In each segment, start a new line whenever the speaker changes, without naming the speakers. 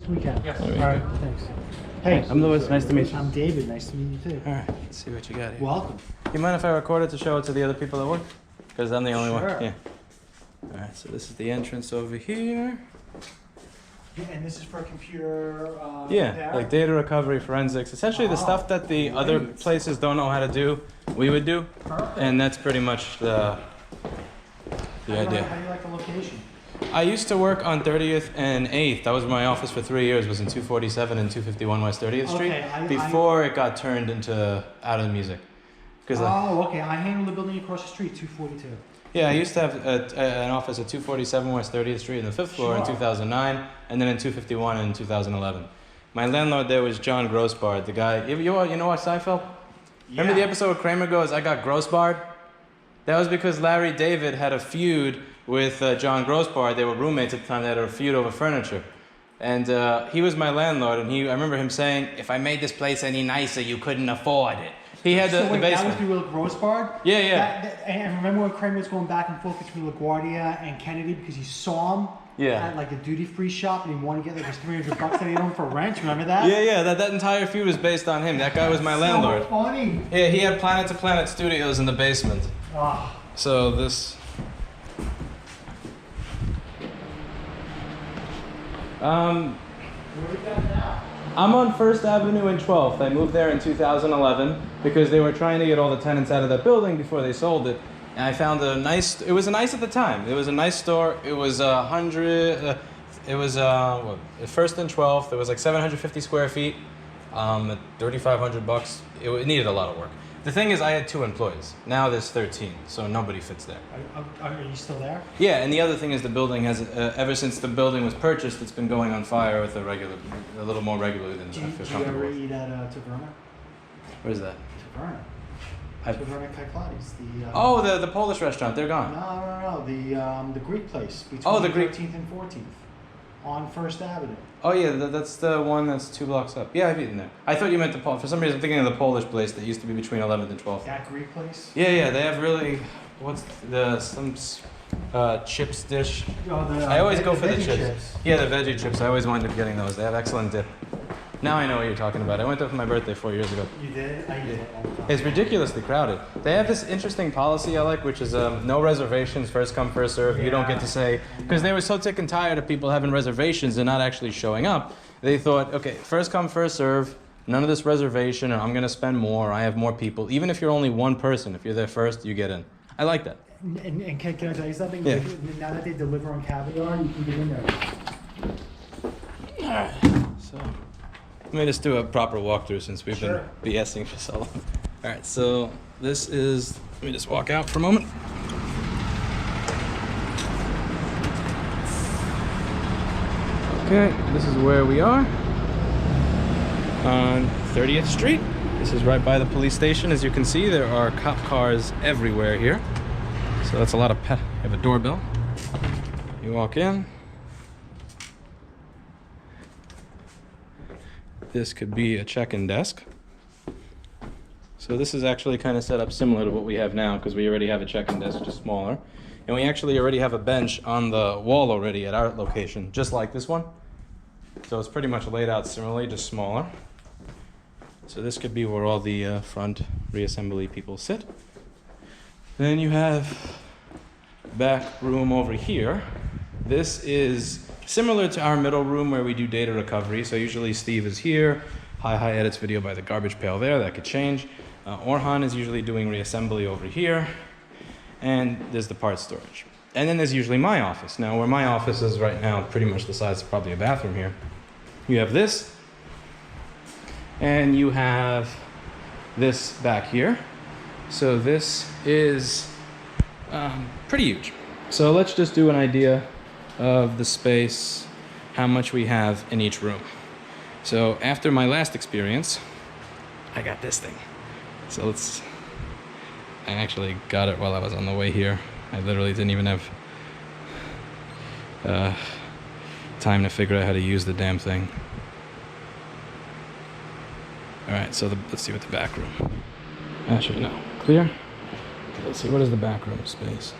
We can.
Yes.
All right, thanks. Hey,
I'm Louis. Nice to meet you.
I'm David. Nice to meet you too.
All right, let's see what you got here.
Welcome.
You mind if I record it to show it to the other people that work? Because I'm the only one.
Sure.
Yeah. All right, so this is the entrance over here.
Yeah, and this is for computer
Yeah,
repair?
like data recovery, forensics. Essentially the stuff that the other places don't know how to do, we would do.
Perfect.
And that's pretty much the idea.
How do you like the location?
I used to work on 30th and 8th. That was my office for 3 years. Was in 247 and 251 West 30th Street.
Okay,
before it got turned into out of the music.
Okay. I handle the building across the street, 242.
Yeah, I used to have an office at 247 West 30th Street in the 5th floor in 2009, and then in 251 in 2011. My landlord there was John Grossbard, the guy. You know what Seinfeld? Yeah. Remember the episode where Kramer goes, "I got Grossbard"? That was because Larry David had a feud with John Grossbard. They were roommates at the time. They had a feud over furniture. And he was my landlord, and I remember him saying, "If I made this place any nicer, you couldn't afford it." He had the basement.
That was the real Grossbard?
Yeah.
And remember when Kramer was going back and forth between LaGuardia and Kennedy because he saw him at like a duty-free shop and he wanted to get like his $300 that he had him for rent. Remember that?
Yeah. That entire feud was based on him. That guy was my landlord.
So funny.
Yeah, he had Planet to Planet Studios in the basement.
Ah.
So this.
Where we got now?
I'm on 1st Avenue and 12th. I moved there in 2011 because they were trying to get all the tenants out of that building before they sold it. And I found it was nice at the time. It was a nice store. It was 1st and 12th. It was like 750 square feet, at $3,500. It needed a lot of work. The thing is, I had 2 employees. Now there's 13, so nobody fits there.
Are you still there?
Yeah, and the other thing is the building has, ever since the building was purchased, it's been going on fire with a little more regularly than I feel comfortable.
Do you ever eat at Taverna?
Where's that?
Taverna. Taverna Kyklades.
The Polish restaurant. They're gone.
No. The Greek place between
the Greek
13th and 14th on 1st Avenue.
Oh yeah, that's the one that's 2 blocks up. Yeah, I've eaten there. I thought you meant for some reason I'm thinking of the Polish place that used to be between 11th and 12th.
That Greek place?
Yeah, they have really, some chips dish. I always go for the chips. Yeah, the veggie chips. I always wind up getting those. They have excellent dip. Now I know what you're talking about. I went there for my birthday 4 years ago.
You did? I did.
It's ridiculously crowded. They have this interesting policy I like, which is no reservations, first come, first serve. You don't get to say, because they were so sick and tired of people having reservations and not actually showing up. They thought, okay, first come, first serve, none of this reservation, or I'm going to spend more, I have more people. Even if you're only one person, if you're there first, you get in. I like that.
And can I tell you something?
Yeah.
Now that they deliver on caviar, you can get in there.
All right, so let me just do a proper walkthrough since we've been BSing for so long. All right, so this is, let me just walk out for a moment. Okay, this is where we are on 30th Street. This is right by the police station. As you can see, there are cop cars everywhere here. So that's a lot of you have a doorbell. You walk in. This could be a check-in desk. So this is actually kind of set up similar to what we have now because we already have a check-in desk, just smaller. And we actually already have a bench on the wall already at our location, just like this one. So it's pretty much laid out similarly, just smaller. So this could be where all the front reassembly people sit. Then you have back room over here. This is similar to our middle room where we do data recovery. So usually Steve is here. Hi edits video by the garbage pail there. That could change. Orhan is usually doing reassembly over here. And there's the parts storage. And then there's usually my office. Now where my office is right now, pretty much the size of probably a bathroom here. You have this. And you have this back here. So this is pretty huge. So let's just do an idea of the space, how much we have in each room. So after my last experience, I got this thing. So I actually got it while I was on the way here. I literally didn't even have time to figure out how to use the damn thing. All right, so let's see what the back room. Actually, no, clear? Let's see, what is the back room space?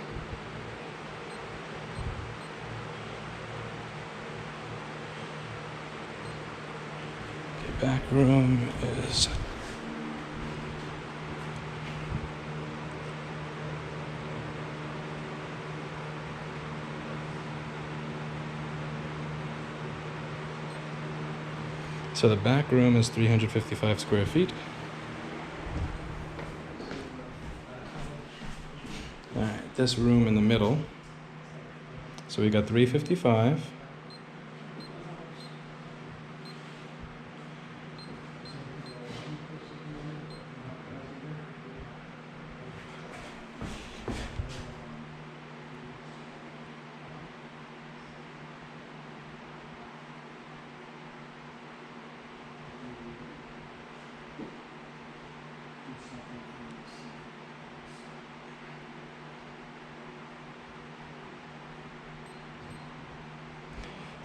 back room is... So the back room is 355 square feet. All right, this room in the middle. So we got 355.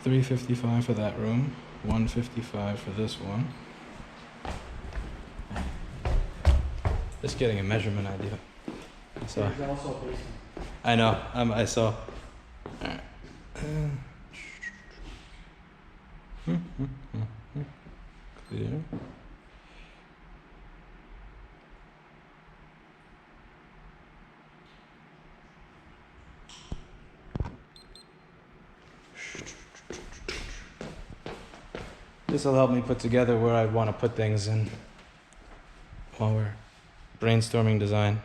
$355 for that room, $155 for this one. Just getting a measurement idea. So
There's also a basement.
I know. I saw. Alright. Clear. This will help me put together where I want to put things in while we're brainstorming design.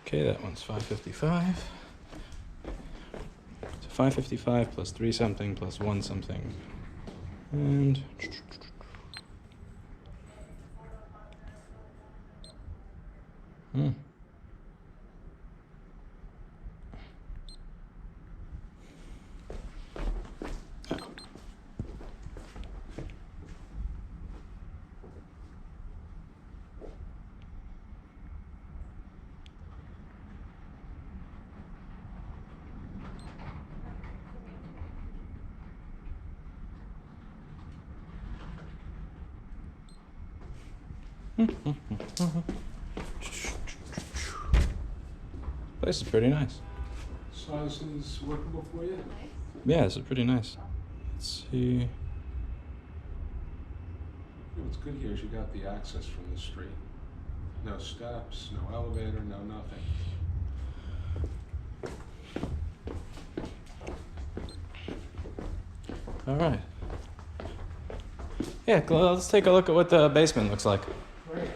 Okay, that one's 555. So 555 plus 3 something plus 1 something. And place is pretty nice.
Size is workable for you?
Yeah, this is pretty nice. Let's see.
Yeah, what's good here is you got the access from the street. No steps, no elevator, no nothing.
All right. Yeah, let's take a look at what the basement looks like.
Great.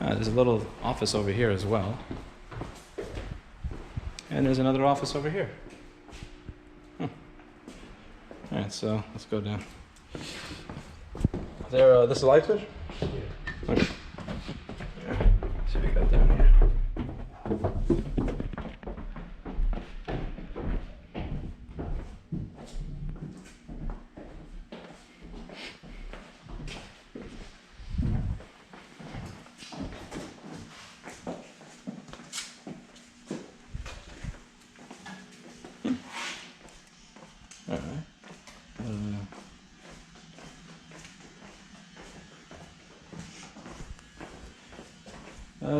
There's a little office over here as well. And there's another office over here. All right, so let's go down. This is a light switch?
Yeah.
Okay. See what we got down here.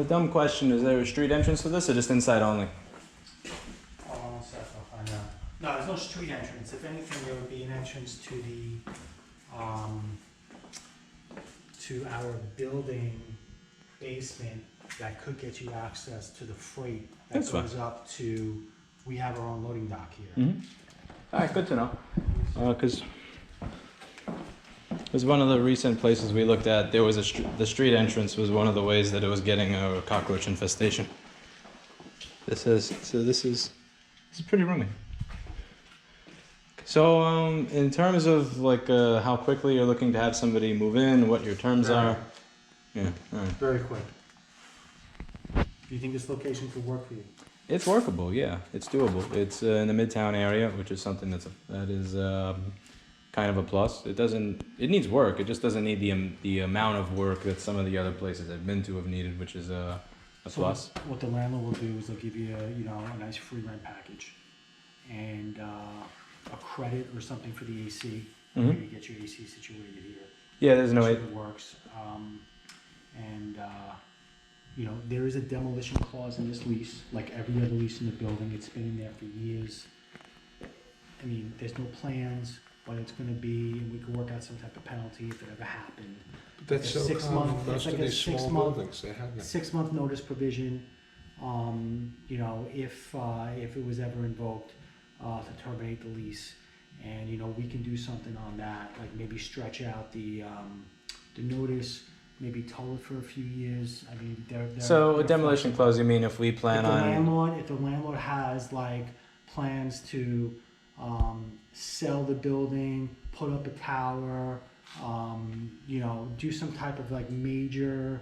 Dumb question, is there a street entrance to this or just inside only?
Hold on a sec, I'll find out. No, there's no street entrance. If anything, there would be an entrance to our building basement that could get you access to the freight that
That's fine.
goes up to, we have our own loading dock here.
Mm-hmm. All right, good to know. Because it was one of the recent places we looked at. There was the street entrance was one of the ways that it was getting a cockroach infestation. This is pretty roomy. So in terms of like how quickly you're looking to have somebody move in, what your terms are. Yeah. All right.
Very quick. Do you think this location could work for you?
It's workable. Yeah, it's doable. It's in the Midtown area, which is something that is kind of a plus. It needs work. It just doesn't need the amount of work that some of the other places I've been to have needed, which is a plus.
What the landlord will do is they'll give you a nice free rent package and a credit or something for the AC.
Mm-hmm.
To get your AC situated here.
Yeah, there's no
Make
way.
sure it works. And there is a demolition clause in this lease, like every other lease in the building. It's been in there for years. I mean, there's no plans, what it's gonna be, and we can work out some type of penalty if it ever happened.
That's
Like a
so
6
common.
month-
Most
it's
of
like a
these small
6 month-
buildings, they have that.
6-month notice provision, if it was ever invoked, to terminate the lease. And, we can do something on that, like maybe stretch out the notice, maybe toll it for a few years. I mean,
So a
they're
demolition
flexible.
clause, you mean if we plan
If the landlord has like plans to sell the building, put up a tower, do some type of like major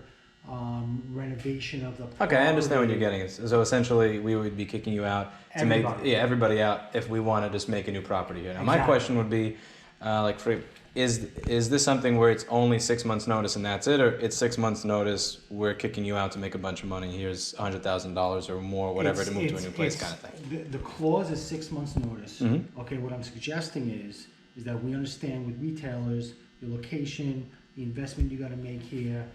renovation of the
Okay, I understand what you're
property.
getting at. So essentially, we would be kicking you out to
Everybody.
make everybody out if we want to just make a new property here. Now, my
Exactly.
question would be, is this something where it's only 6 months notice and that's it, or it's 6 months notice, we're kicking you out to make a bunch of money, here's $100,000 or more, whatever, to move to a new place, kind of thing.
The clause is 6 months notice.
Mhm.
Okay, what I'm suggesting is that we understand with retailers, your location, the investment you gotta make here,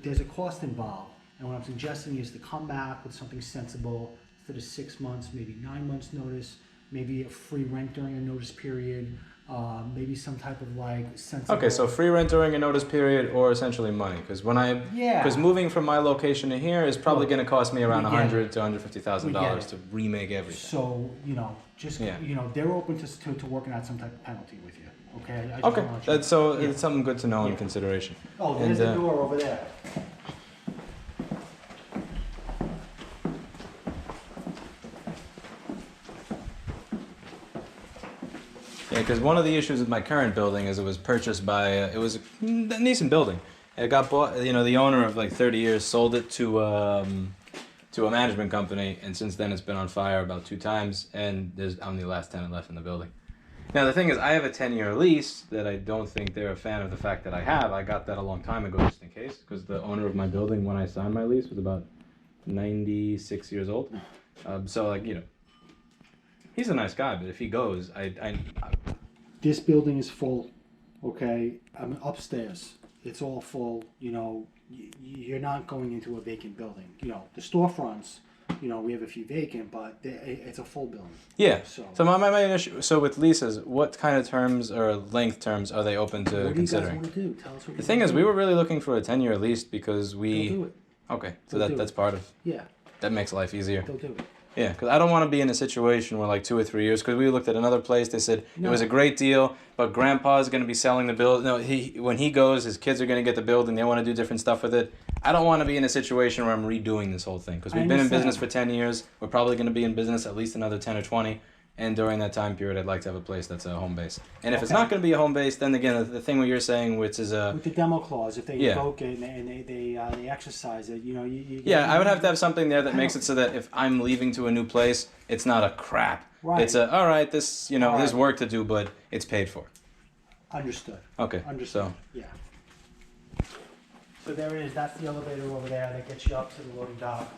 there's a cost involved. And what I'm suggesting is to come back with something sensible instead of 6 months, maybe 9 months notice, maybe a free rent during a notice period, maybe some type of like sensible.
Okay, so free rent during a notice period, or essentially money, because
Yeah.
because moving from my location to here is probably
Look,
going to cost me around
we get it.
$100,000 to $150,000
We
to remake everything.
So, just,
Yeah.
they're open to working out some type of penalty with you, okay? I just
Okay,
wanna let you know. Yeah.
it's something good to know in
Yeah.
consideration.
Oh, there's
And,
the door over there.
Yeah, because one of the issues with my current building is it was purchased by it was a decent building. It got bought. The owner of like 30 years sold it to a management company, and since then it's been on fire about 2 times. And I'm the last tenant left in the building. Now the thing is, I have a 10-year lease that I don't think they're a fan of the fact that I have. I got that a long time ago just in case, because the owner of my building when I signed my lease was about 96 years old. So like he's a nice guy, but if he goes,
This building is full, okay? I'm upstairs. It's all full, you're not going into a vacant building. The storefronts, we have a few vacant, but it's a full building.
Yeah.
So
my main issue. So with leases, what kind of terms or length terms are they open to
what do you guys
considering?
want to do? Tell us what
The thing is, we were really looking for a 10-year lease because
They'll do it.
Okay, so
They'll do
that's
it.
part of.
Yeah,
That makes life easier.
they'll do it.
Yeah, because I don't want to be in a situation where like 2 or 3 years. Because we looked at another place, they said it was a great deal, but Grandpa's going to be selling the building. No, when he goes, his kids are going to get the building. They want to do different stuff with it. I don't want to be in a situation where I'm redoing this whole thing. Because we've been in business for 10 years. We're probably going to be in business at least another 10 or 20. And during that time period, I'd like to have a place that's a home base. And if it's not going to be a home base, then again, the thing what you're saying, which is
With the demo clause, if they
Yeah.
invoke it and they exercise it, you
yeah, I would have to have something there that makes it so that if I'm leaving to a new place, it's not a crap.
Right.
It's all right. This
All
there's
right.
work to do, but it's paid for.
Understood.
Okay.
Understood. Yeah. So there it is. That's the elevator over there that gets you up to the loading dock.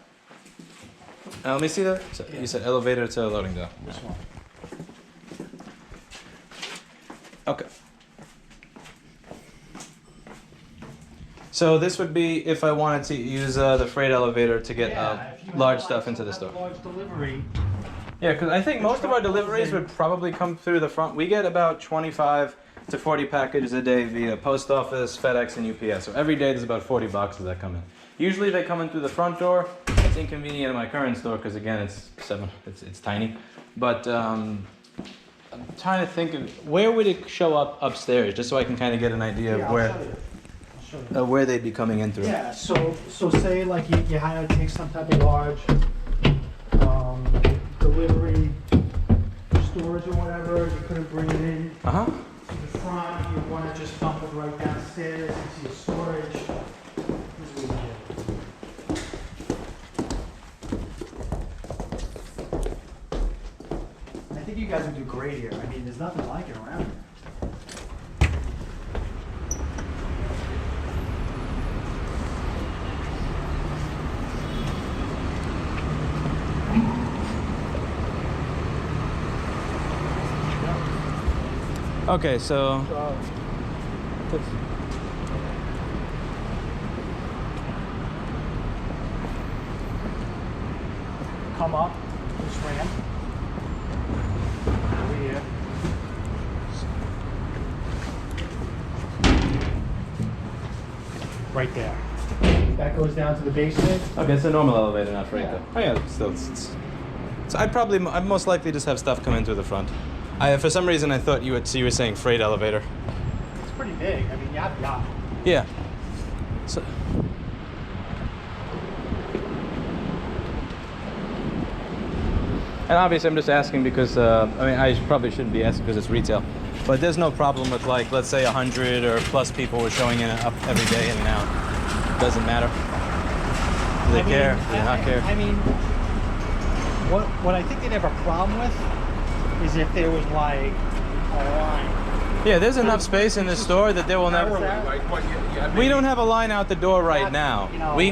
Let me see that. So
Yeah.
You said elevator to loading dock.
This one.
Okay. So this would be if I wanted to use the freight elevator to get
if you have,
large
like,
stuff
some
into the
type of
store.
Large delivery.
Yeah, because I think most of our
truck goes
deliveries
in.
would probably come through the front. We get about 25 to 40 packages a day via post office, FedEx, and UPS. So every day there's about 40 boxes that come in. Usually they come in through the front door. It's inconvenient in my current store because again it's tiny. But I'm trying to think of where would it show up upstairs, just so I can kind of get an idea
Yeah,
of
I'll
where
show you. I'll show you.
where they'd be coming in through.
Yeah, so say like you had to take some type of large delivery, storage or whatever, you couldn't bring it in
Uh huh.
to the front, you want to just dump it right downstairs into your storage. This is what you do. I think you guys would do great here. I mean, there's nothing like it around here.
Okay, so
come up this ramp over here. Right there. That goes down to the basement.
Okay, it's a normal elevator, not freight though. Oh yeah, still. So I'd most likely just have stuff come in through the front. For some reason I thought you were saying freight elevator.
It's pretty big. I mean, yeah.
Yeah. So. And obviously I'm just asking because, I mean, I probably shouldn't be asking because it's retail. But there's no problem with, like, let's say 100 or plus people were showing in up every day in and out. Doesn't matter. Do they care? Do they not care?
I mean, what I think they'd have a problem with is if there was, like, a line.
Yeah, there's enough space in this store that there will never...
Like what you had
We don't have a line out the door right now.
You know,
We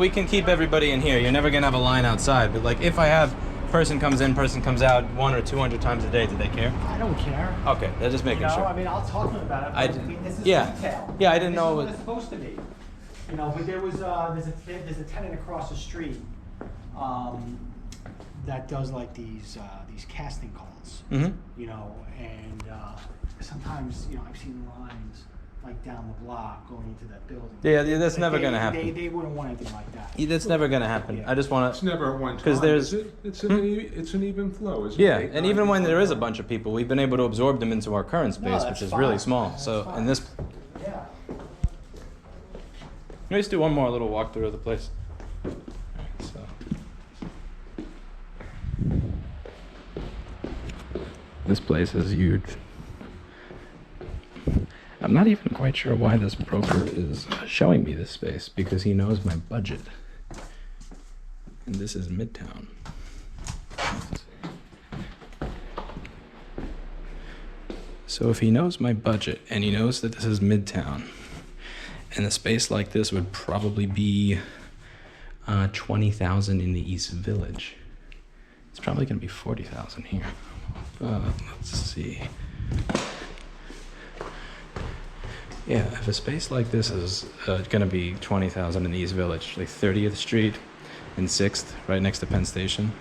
can keep everybody in here. You're never gonna have a line outside. But like if I have person comes in, person comes out 100 or 200 times a day, do they care?
I don't care.
Okay, they're just making sure.
I mean, I'll talk to them about it. But I mean, this is retail.
Yeah, I didn't know
This is what it's supposed to be. You know, but there was there's a tenant across the street that does like these casting calls.
Mm-hmm.
You know, and sometimes I've seen lines like down the block going into that building.
Yeah, that's never gonna happen.
They wouldn't want anything like that.
That's never gonna happen.
Yeah.
I just want
It's
to.
never at one time.
Because there's-
it's an even flow, isn't
Yeah,
it?
and even when there is a bunch of people, we've been able to absorb them into our current space,
that's
which is
fine.
really small.
That's
So,
fine.
in this,
Yeah.
let me just do one more little walkthrough of the place. So. This place is huge. I'm not even quite sure why this broker is showing me this space, because he knows my budget. And this is Midtown. So if he knows my budget and he knows that this is Midtown, and a space like this would probably be 20,000 in the East Village, it's probably gonna be 40,000 here. Let's see. Yeah, if a space like this is gonna be 20,000 in the East Village, like 30th Street and 6th, right next to Penn Station,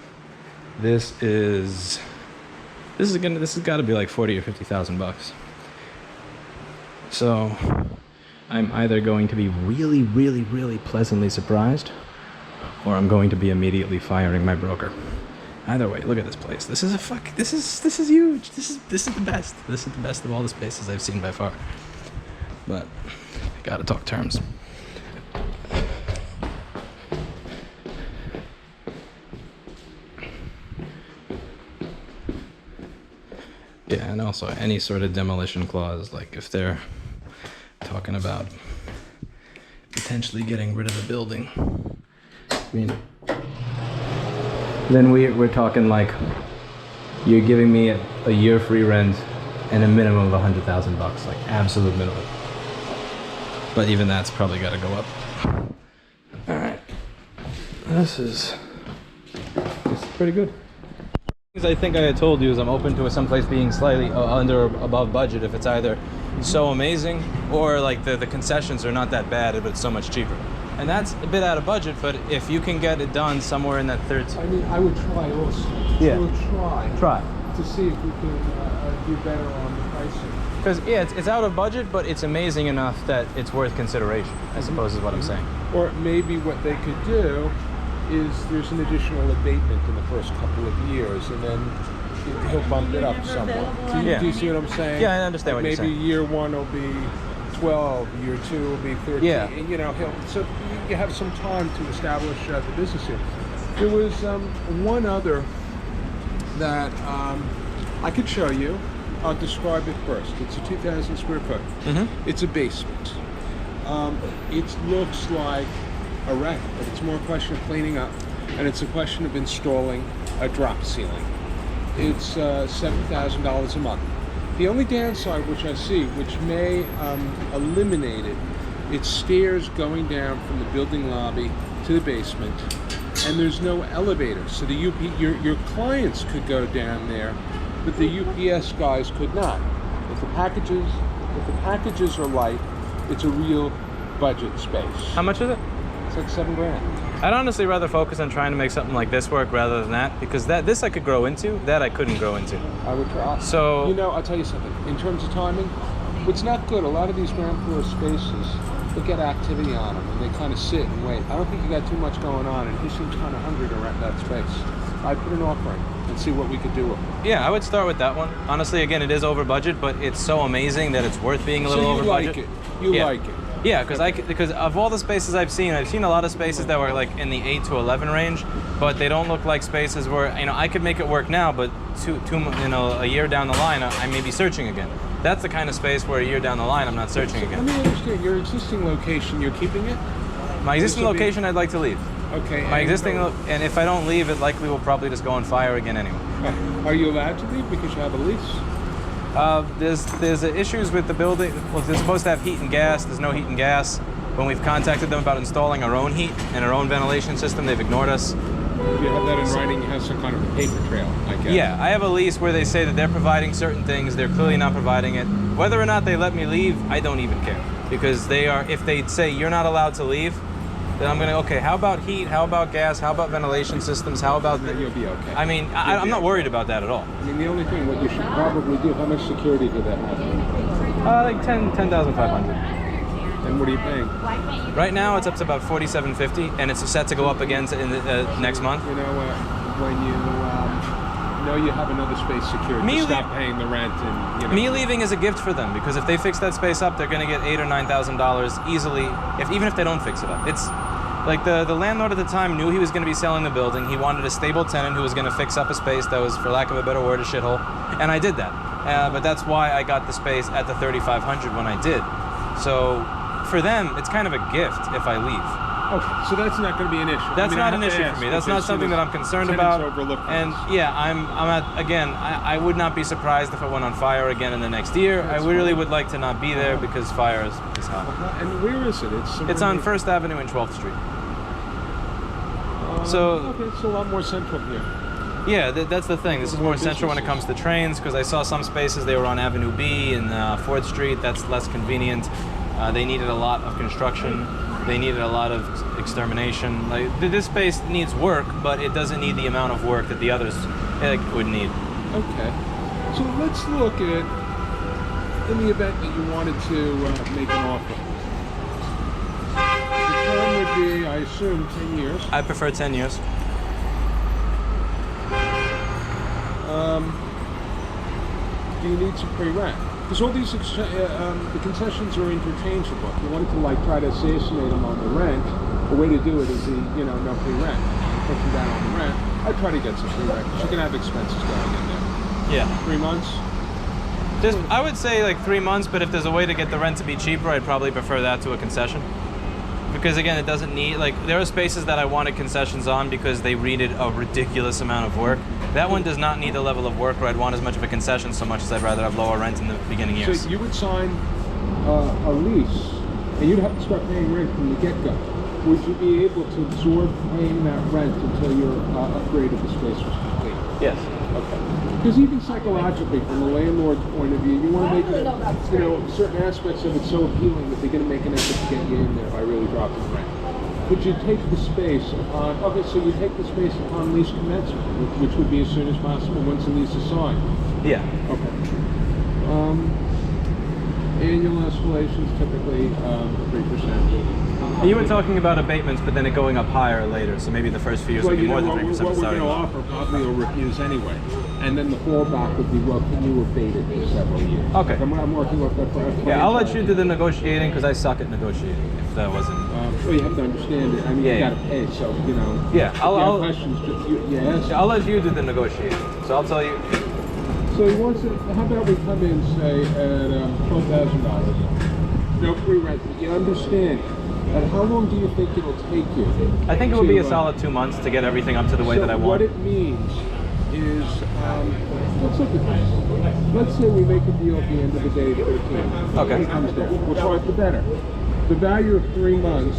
this has got to be like 40 or 50,000 bucks. So I'm either going to be really, really, really pleasantly surprised, or I'm going to be immediately firing my broker. Either way, look at this place. This is huge. This is the best. This is the best of all the spaces I've seen by far. But I gotta talk terms. Yeah, and also any sort of demolition clause, like if they're talking about potentially getting rid of the building, I mean, then we're talking like you're giving me a year free rent and a minimum of 100,000 bucks, like absolute minimum. But even that's probably got to go up. All right, this is pretty good. Things I think I had told you is I'm open to someplace being slightly under or above budget if it's either so amazing or like the concessions are not that bad but it's so much cheaper. And that's a bit out of budget, but if you can get it done somewhere in that third.
I mean, I would try also.
Yeah.
We'll try to see if we can do better on the pricing.
Because yeah, it's out of budget, but it's amazing enough that it's worth consideration, I suppose is what I'm saying.
Or maybe what they could do is there's an additional abatement in the first couple of years, and then he'll bump it up somewhat. Do you see what I'm saying?
Yeah, I understand what you're saying.
Maybe year one will be 12, year two will be 13.
Yeah.
You know, so you have some time to establish the business here. There was one other that I could show you. I'll describe it first. It's a 2,000 square foot.
Mm-hmm.
It's a basement. It looks like a wreck, but it's more a question of cleaning up, and it's a question of installing a drop ceiling. It's $7,000 a month. The only downside which I see, which may eliminate it, it's stairs going down from the building lobby to the basement, and there's no elevator. So the your clients could go down there, but the UPS guys could not. If the packages are light, it's a real budget space.
How much is it?
It's like $7,000.
I'd honestly rather focus on trying to make something like this work rather than that, because this I could grow into, that I couldn't grow into.
I would try.
So,
you know, I'll tell you something. In terms of timing, what's not good, a lot of these ground floor spaces, they get activity on them and they kind of sit and wait. I don't think you got too much going on, and he seems kind of hungry to rent that space. I'd put an offering and see what we could do with it.
yeah, I would start with that one. Honestly, again, it is over budget, but it's so amazing that it's worth being a little over budget.
You like it.
Yeah, because of all the spaces I've seen a lot of spaces that were like in the 8 to 11 range, but they don't look like spaces where, you know, I could make it work now, but a year down the line, I may be searching again. That's the kind of space where a year down the line, I'm not searching again.
Let me understand, your existing location, you're keeping it?
My existing location, I'd like to leave.
Okay.
My existing, and if I don't leave, it likely will probably just go on fire again anyway.
Are you allowed to leave because you have a lease?
There's issues with the building. Well, they're supposed to have heat and gas. There's no heat and gas. When we've contacted them about installing our own heat and our own ventilation system, they've ignored us.
You have that in writing, you have some kind of a paper trail, I guess.
Yeah, I have a lease where they say that they're providing certain things. They're clearly not providing it. Whether or not they let me leave, I don't even care. Because if they say you're not allowed to leave, then I'm gonna, okay, how about heat? How about gas? How about ventilation systems? How about
Then you'll be okay.
I mean, I'm not worried about that at all.
I mean, the only thing, what you should probably do, how much security do that have?
Like 10,500.
And what are you paying?
Right now, it's up to about $4,750, and it's set to go up again in the next month.
You know, when you know you have another space secured, you stop paying the rent, and you know.
Me leaving is a gift for them, because if they fix that space up, they're going to get $8,000 or $9,000 easily. Even if they don't fix it up, it's like the landlord at the time knew he was going to be selling the building. He wanted a stable tenant who was going to fix up a space that was, for lack of a better word, a shithole, and I did that. But that's why I got the space at the $3,500 when I did. So for them, it's kind of a gift if I leave.
Okay, so that's not going to be an issue.
That's not an issue for me. That's not something that I'm concerned about. And yeah, I would not be surprised if it went on fire again in the next year. I really would like to not be there because fire is hot.
And where is it?
It's on 1st Avenue and 12th Street.
Okay, it's a lot more central here.
Yeah, that's the thing. This is more central when it comes to trains, because I saw some spaces they were on Avenue B and 4th Street. That's less convenient. They needed a lot of construction. They needed a lot of extermination. Like, this space needs work, but it doesn't need the amount of work that the others would need.
Okay. So let's look at, in the event that you wanted to make an offer. The term would be, I assume, 10 years.
I prefer 10 years.
Do you need some pre-rent? Because all these the concessions are interchangeable. If you wanted to try to assassinate them on the rent, the way to do it is no pre-rent. Push them down on the rent. I'd try to get some pre-rent because you can have expenses going in there.
Yeah.
3 months?
I would say like 3 months, but if there's a way to get the rent to be cheaper, I'd probably prefer that to a concession. Because again, it doesn't need, there are spaces that I wanted concessions on because they needed a ridiculous amount of work. That one does not need the level of work where I'd want as much of a concession so much as I'd rather have lower rent in the beginning years.
So you would sign a lease and you'd have to start paying rent from the get-go. Would you be able to absorb paying that rent until your upgrade of the space was complete?
Yes.
Okay. Because even psychologically, from the landlord's point of view, you want to make it, certain aspects of it so appealing that they're going to make an effort to get you in there by really dropping the rent. Could you take the space upon, so you take the space upon lease commencement, which would be as soon as possible once the lease is signed?
Yeah.
Okay. Annual escalations typically 3%.
You were talking about abatements, but then it going up higher later, so maybe the first few years would be more than 3%.
What we're going to offer probably will refuse anyway. And then the fallback would be, well, can you abate it for several years?
Okay.
I'm working with that for
Yeah, I'll let you do the negotiating because I suck at negotiating, if that wasn't...
well, you have to understand it. I mean, you got to pay, so,
Yeah,
I'll questions, yes.
I'll let you do the negotiating, so I'll tell you...
So he wants it, how about we come in, say, at $12,000. No free rent, but you understand. And how long do you think it'll take you?
I think it will be a solid 2 months to get everything up to the way that I want.
What it means is, let's look at this. Let's say we make a deal at the end of the day, 13.
Okay.
It comes down. We'll try for better. The value of 3 months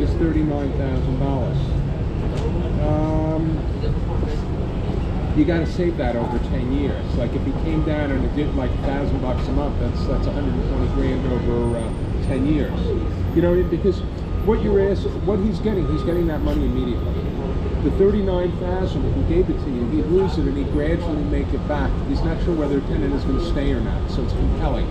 is $39,000. You got to save that over 10 years. Like if he came down and it did like $1,000 a month, that's 120 grand over 10 years. You know, because what he's getting that money immediately. The 39,000, if he gave it to you, he'd lose it and he'd gradually make it back. He's not sure whether a tenant is going to stay or not, so it's compelling.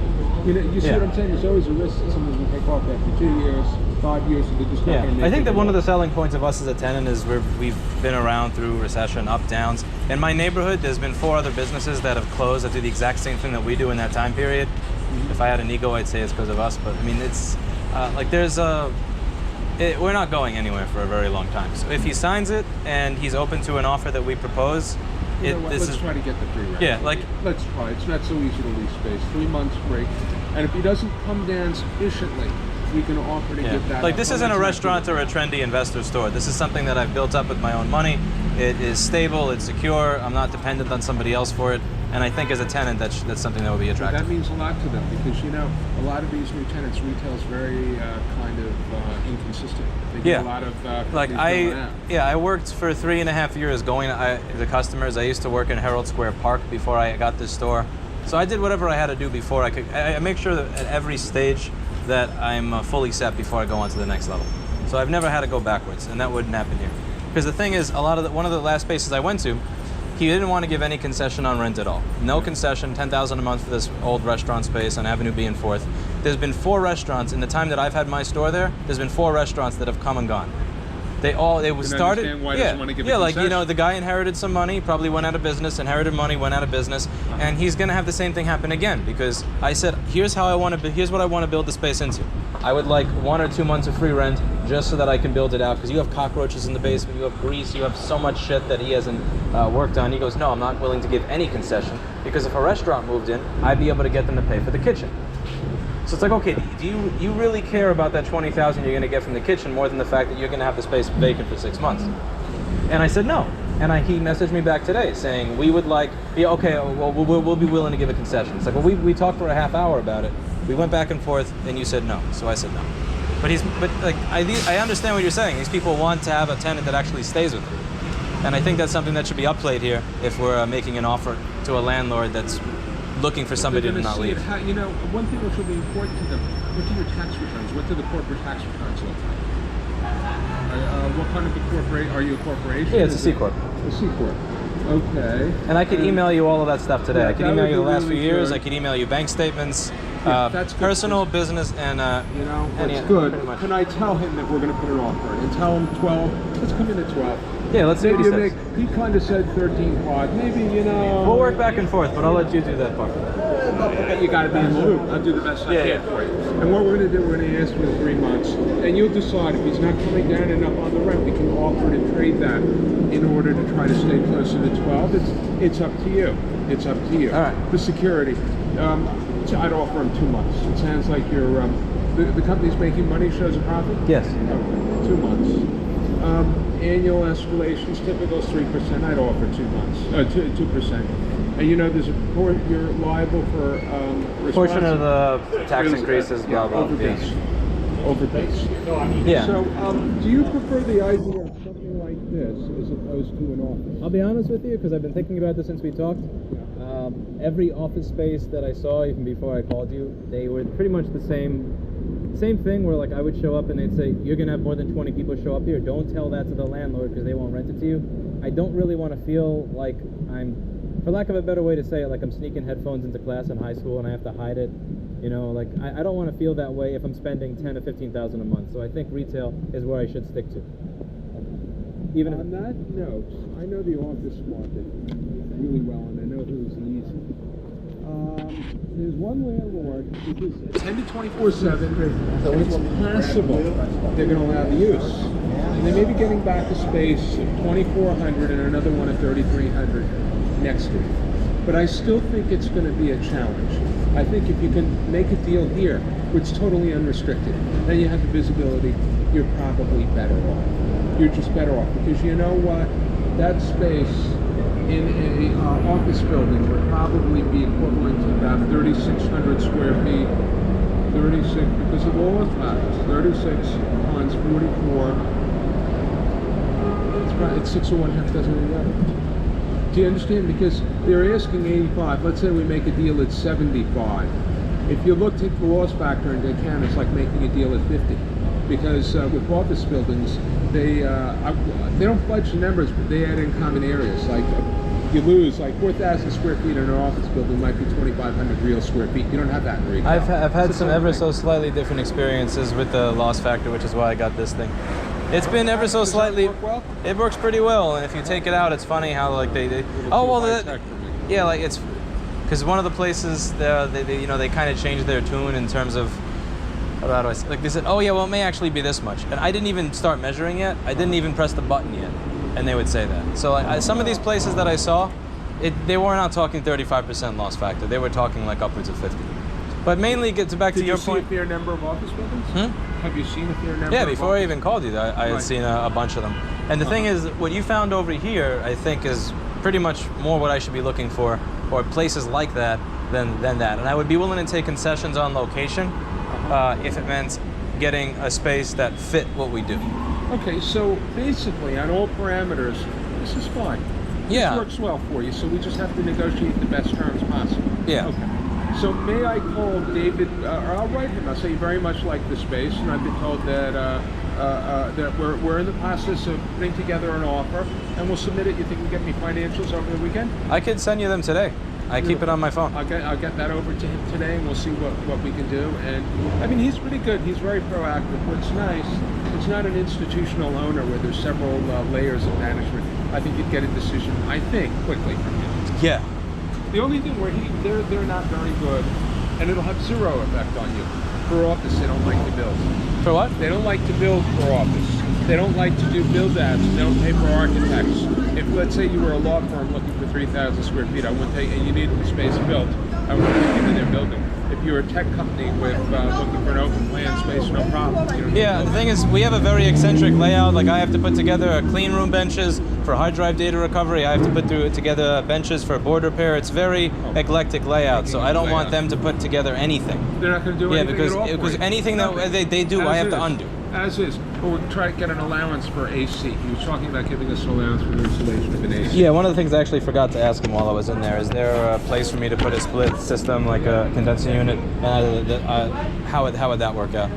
You know, you see what I'm saying? There's always a risk that someone's going to take off after 2 years, 5 years, and they're just not going to make it.
I think that one of the selling points of us as a tenant is we've been around through recession, up, downs. In my neighborhood, there's been 4 other businesses that have closed that do the exact same thing that we do in that time period. If I had an ego, I'd say it's because of us, but I mean, it's like we're not going anywhere for a very long time. So if he signs it and he's open to an offer that we propose,
let's try to get the free rent.
Yeah, like
let's try. It's not so easy to lease space. 3 months break, and if he doesn't come down sufficiently, we can offer to get that.
Like this isn't a restaurant or a trendy investor store. This is something that I've built up with my own money. It is stable. It's secure. I'm not dependent on somebody else for it. And I think as a tenant, that's something that would be attractive.
That means a lot to them because, you know, a lot of these new tenants, retail is very kind of inconsistent. They get a lot of
like I worked for 3.5 years going to customers. I used to work in Herald Square Park before I got this store. So I did whatever I had to do before I could. I make sure that at every stage that I'm fully set before I go on to the next level. So I've never had to go backwards, and that wouldn't happen here. Because the thing is, one of the last spaces I went to, he didn't want to give any concession on rent at all. No concession, $10,000 a month for this old restaurant space on Avenue B and 4th. There's been 4 restaurants in the time that I've had my store there. There's been 4 restaurants that have come and gone. They started.
Why doesn't want to give a
like, you know, the guy inherited some money, probably went out of business, inherited money, went out of business, and he's going to have the same thing happen again because I said, here's what I want to build the space into. I would like 1 or 2 months of free rent just so that I can build it out because you have cockroaches in the basement, you have grease, you have so much shit that he hasn't worked on. He goes, no, I'm not willing to give any concession because if a restaurant moved in, I'd be able to get them to pay for the kitchen. So it's like, okay, do you really care about that $20,000 you're going to get from the kitchen more than the fact that you're going to have the space vacant for 6 months? And I said no. And he messaged me back today saying, we would like, okay, well, we'll be willing to give a concession. It's like, well, we talked for a half hour about it. We went back and forth, and you said no. So I said no. But like, I understand what you're saying. These people want to have a tenant that actually stays with them. And I think that's something that should be upplayed here if we're making an offer to a landlord that's looking for somebody to not leave.
You know, one thing which will be important to them, what do your tax returns, what do the corporate tax returns look like? What kind of a corporation, are you a corporation?
Yeah, it's a C Corp.
A C Corp. Okay.
And I could email you all of that stuff today. I could email you the last few years, I could email you bank statements,
that's
personal, business, and
you know, that's good. Can I tell him that we're going to put an offer in and tell him 12? Let's come in at 12.
Yeah, let's see what he says.
He kind of said 13.5. Maybe, you know.
We'll work back and forth, but I'll let you do that part.
You got to be in the loop. I'll do the best I can for you. And what we're going to do, we're going to ask for 3 months, and you'll decide if he's not coming down enough on the rent, we can offer to trade that in order to try to stay closer to 12. It's up to you. It's up to you.
All right.
The security. I'd offer him 2 months. It sounds like you're the company's making money, shows a profit.
Yes.
Okay. 2 months. Annual escalations, typical is 3%. I'd offer 2 months. 2%. And you know, there's you're liable for
portion of the tax increases, blah blah.
Overbase.
Yeah.
So, do you prefer the idea of something like this as opposed to an office?
I'll be honest with you, because I've been thinking about this since we talked. Every office space that I saw, even before I called you, they were pretty much the same thing. Where like I would show up and they'd say, "You're gonna have more than 20 people show up here. Don't tell that to the landlord because they won't rent it to you." I don't really want to feel like I'm, for lack of a better way to say it, like I'm sneaking headphones into class in high school and I have to hide it. You know, like I don't want to feel that way if I'm spending $10,000 to $15,000 a month. So I think retail is where I should stick to. Even
on that note, I know the office market really well, and I know who's easy. There's one landlord who is 10 to 24/7, and it's possible they're going to allow the use. And they may be getting back a space of 2,400 and another one of 3,300 next to it. But I still think it's going to be a challenge. I think if you can make a deal here, where it's totally unrestricted, then you have the visibility, you're probably better off. You're just better off, because you know what? That space in a office building would probably be equivalent to about 3,600 square feet. 36, because of all the factors, 36 times 44, it's 6 or 1/2 dozen of 11. Do you understand? Because they're asking 85. Let's say we make a deal at 75. If you look, take the loss factor into account, it's like making a deal at 50. because with office buildings, they don't fudge the numbers, but they add in common areas. Like you lose like 4,000 square feet in an office building might be 2,500 real square feet. You don't have that in retail.
I've had
It's
some
the same
ever
thing.
so slightly different experiences with the loss factor, which is why I got this thing. It's been ever so
Does that
slightly.
work well?
It works pretty well, and if you take it out, it's funny how like they oh well yeah, like it's because one of the places they you know they kind of changed their tune in terms of how do I say, like they said, oh yeah, well it may actually be this much, and I didn't even start measuring yet. I didn't even press the button yet, and they would say that. So some of these places that I saw, they were not talking 35% loss factor. They were talking like upwards of 50. But mainly it gets back to your point.
Did you see a fair number of office buildings? Have you seen a fair number?
Yeah,
of
before I
office-
even called you, I had seen a bunch of them. And the thing is, what you found over here, I think, is pretty much more what I should be looking for, or places like that than that. And I would be willing to take concessions on location if it meant getting a space that fit what we do.
Okay, so basically on all parameters, this is fine.
Yeah.
This works well for you, so we just have to negotiate the best terms possible.
Yeah.
Okay. So may I call David, or I'll write him, I'll say you very much like the space, and I've been told that that we're in the process of putting together an offer, and we'll submit it. You think you can get me financials over the weekend?
I could send you them today. I keep it on my phone.
I'll get that over to him today, and we'll see what we can do. And I mean, he's pretty good. He's very proactive. What's nice, it's not an institutional owner where there's several layers of management. I think you'd get a decision, I think, quickly from him.
Yeah.
The only thing where they're not very good, and it'll have zero effect on you. For office, they don't like to build.
For what?
They don't like to build for office. They don't like to do build outs. They don't pay for architects. If, let's say, you were a law firm looking for 3,000 square feet, I wouldn't take, and you needed the space built, I wouldn't take you to their building. If you're a tech company with looking for an open plan space, no problem. You don't need
Yeah,
to
the
build.
thing is, we have a very eccentric layout. Like, I have to put together clean room benches for hard drive data recovery. I have to put together benches for board repair. It's very eclectic layout, so I don't want them to put together anything.
They're not going to do
Yeah,
anything at all for
because
you.
anything that
Nothing.
they do, I
As
have to
is.
undo.
As is. But we'll try to get an allowance for AC. He was talking about giving us an allowance for the installation of an AC.
Yeah, one of the things I actually forgot to ask him while I was in there, is there a place for me to put a split system, like a condensing unit? How would that work out?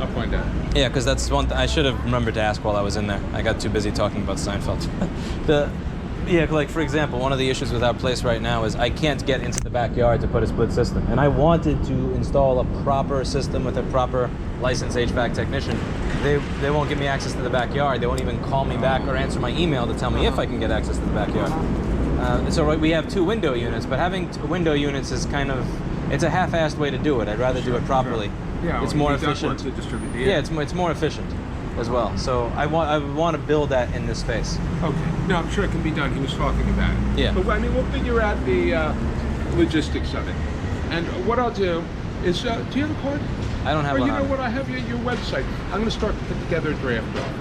I'll find out.
Yeah, because that's one I should have remembered to ask while I was in there. I got too busy talking about Seinfeld. Yeah, like for example, one of the issues with our place right now is I can't get into the backyard to put a split system. And I wanted to install a proper system with a proper licensed HVAC technician. They won't give me access to the backyard. They won't even call me back or answer my email to tell me if I can get access to the backyard. So we have 2 window units, but having 2 window units is kind of, it's a half-assed way to do it. I'd rather do it properly.
Yeah,
it's
well,
more
he does
efficient.
want to distribute the
Yeah, it's more efficient as well. So I want to build that in this space.
Okay. No, I'm sure it can be done. He was talking about it.
Yeah.
But I mean, we'll figure out the logistics of it. And what I'll do is, do you have a card?
I don't have
Or
one
you know
on.
what? I have your website. I'm going to start to put together a draft offer.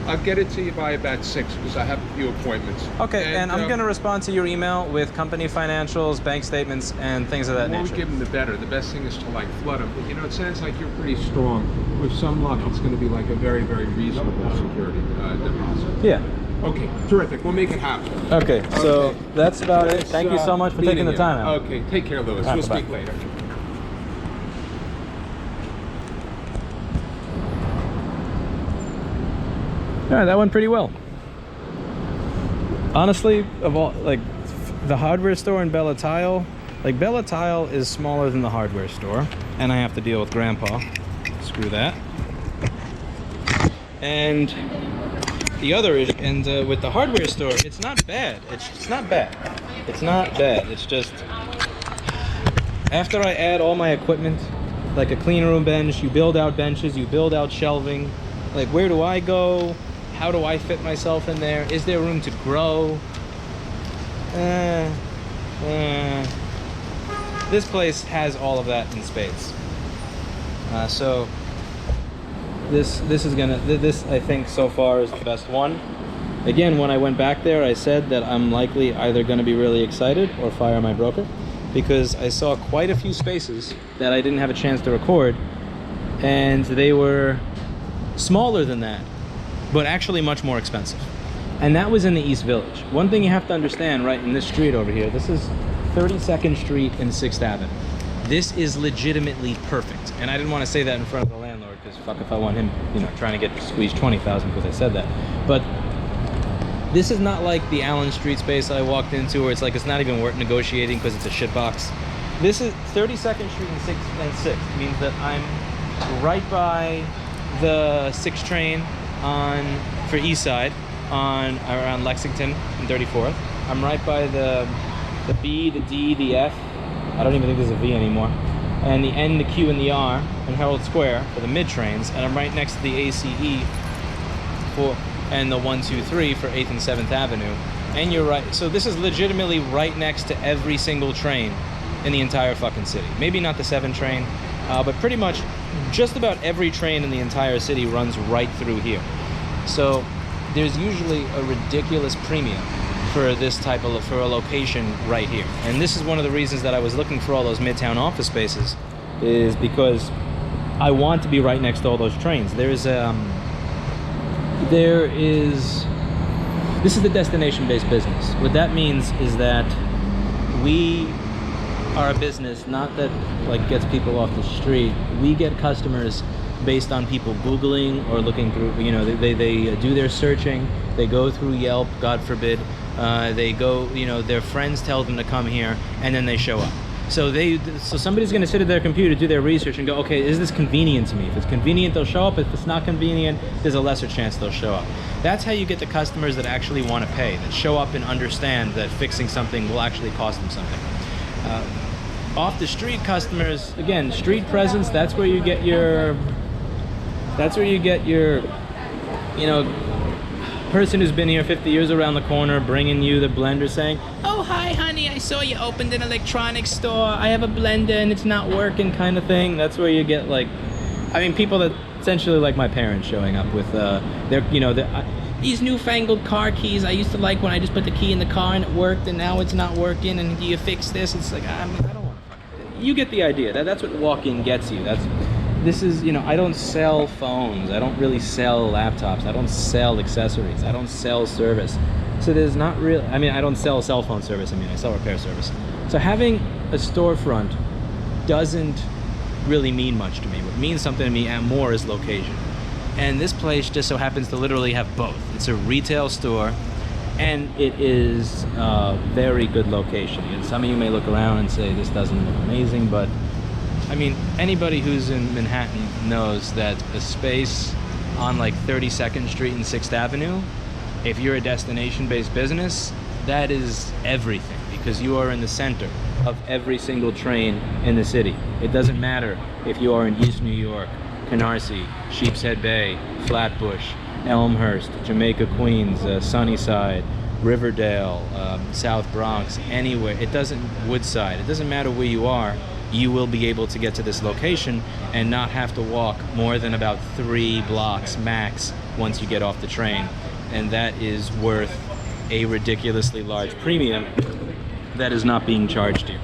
I'll get it to you by about 6 because I have a few appointments.
Okay, and I'm going to respond to your email with company financials, bank statements, and things of that
The more we
nature.
give them, the better. The best thing is to like flood them. But you know, it sounds like you're pretty strong. With some luck, it's going to be like a very, very reasonable security deposit.
Yeah.
Okay, terrific. We'll make it happen.
Okay, so
Okay.
that's about it.
It's,
Thank you so much for taking
meeting
the
you.
time out.
Okay, take care, Lewis.
All right,
We'll
bye-bye.
speak later.
All right, that went pretty well. Honestly, of all, like, the hardware store in Bella Tile, like, Bella Tile is smaller than the hardware store, and I have to deal with Grandpa. Screw that. And the other is, with the hardware store, it's not bad. It's not bad. It's not bad. It's just, after I add all my equipment, like a clean room bench, you build out benches, you build out shelving, like, where do I go? How do I fit myself in there? Is there room to grow? This place has all of that in spades. So this I think so far is the best one. Again, when I went back there, I said that I'm likely either going to be really excited or fire my broker, because I saw quite a few spaces that I didn't have a chance to record, and they were smaller than that, but actually much more expensive. And that was in the East Village. One thing you have to understand, right in this street over here, this is 32nd Street and 6th Avenue. This is legitimately perfect. And I didn't want to say that in front of the landlord, because fuck if I want him, you know, trying to get squeezed 20,000 because I said that. But this is not like the Allen Street space I walked into where it's like it's not even worth negotiating because it's a shitbox. This is 32nd Street and 6th means that I'm right by the 6 train for East Side around Lexington and 34th. I'm right by the B, the D, the F. I don't even think there's a V anymore. And the N, the Q, and the R in Herald Square for the mid trains. And I'm right next to the ACE and the 1, 2, 3 for 8th and 7th Avenue. And you're right. So this is legitimately right next to every single train in the entire fucking city. Maybe not the 7 train, but pretty much just about every train in the entire city runs right through here. So there's usually a ridiculous premium for this type of, for a location right here. And this is one of the reasons that I was looking for all those midtown office spaces, is because I want to be right next to all those trains. This is the destination-based business. What that means is that we are a business, not that like gets people off the street. We get customers based on people Googling or looking through, you know, they do their searching, they go through Yelp, God forbid, they go, you know, their friends tell them to come here, and then they show up. So somebody's gonna sit at their computer, do their research, and go, okay, is this convenient to me? If it's convenient, they'll show up. If it's not convenient, there's a lesser chance they'll show up. That's how you get the customers that actually want to pay, that show up and understand that fixing something will actually cost them something. Off the street customers, again, street presence, that's where you get your, you know, person who's been here 50 years around the corner bringing you the blender saying, oh, hi, honey, I saw you opened an electronics store. I have a blender and it's not working, kind of thing. That's where you get, like, I mean, people that essentially like my parents showing up with their, you know, these newfangled car keys I used to like when I just put the key in the car and it worked, and now it's not working, and do you fix this? It's like, I mean, I don't want to fucking, you get the idea. That's what walk-in gets you. This is, you know, I don't sell phones. I don't really sell laptops. I don't sell accessories. I don't sell service. So there's not real, I mean, I don't sell cell phone service. I mean, I sell repair service. So having a storefront doesn't really mean much to me. What means something to me and more is location. And this place just so happens to literally have both. It's a retail store, and it is a very good location. And some of you may look around and say, this doesn't look amazing, but I mean, anybody who's in Manhattan knows that a space on like 32nd Street and 6th Avenue, if you're a destination-based business, that is everything, because you are in the center of every single train in the city. It doesn't matter if you are in East New York, Canarsie, Sheepshead Bay, Flatbush, Elmhurst, Jamaica, Queens, Sunnyside, Riverdale, South Bronx, anywhere. It doesn't, Woodside, it doesn't matter where you are, you will be able to get to this location and not have to walk more than about 3 blocks max once you get off the train. And that is worth a ridiculously large premium that is not being charged you.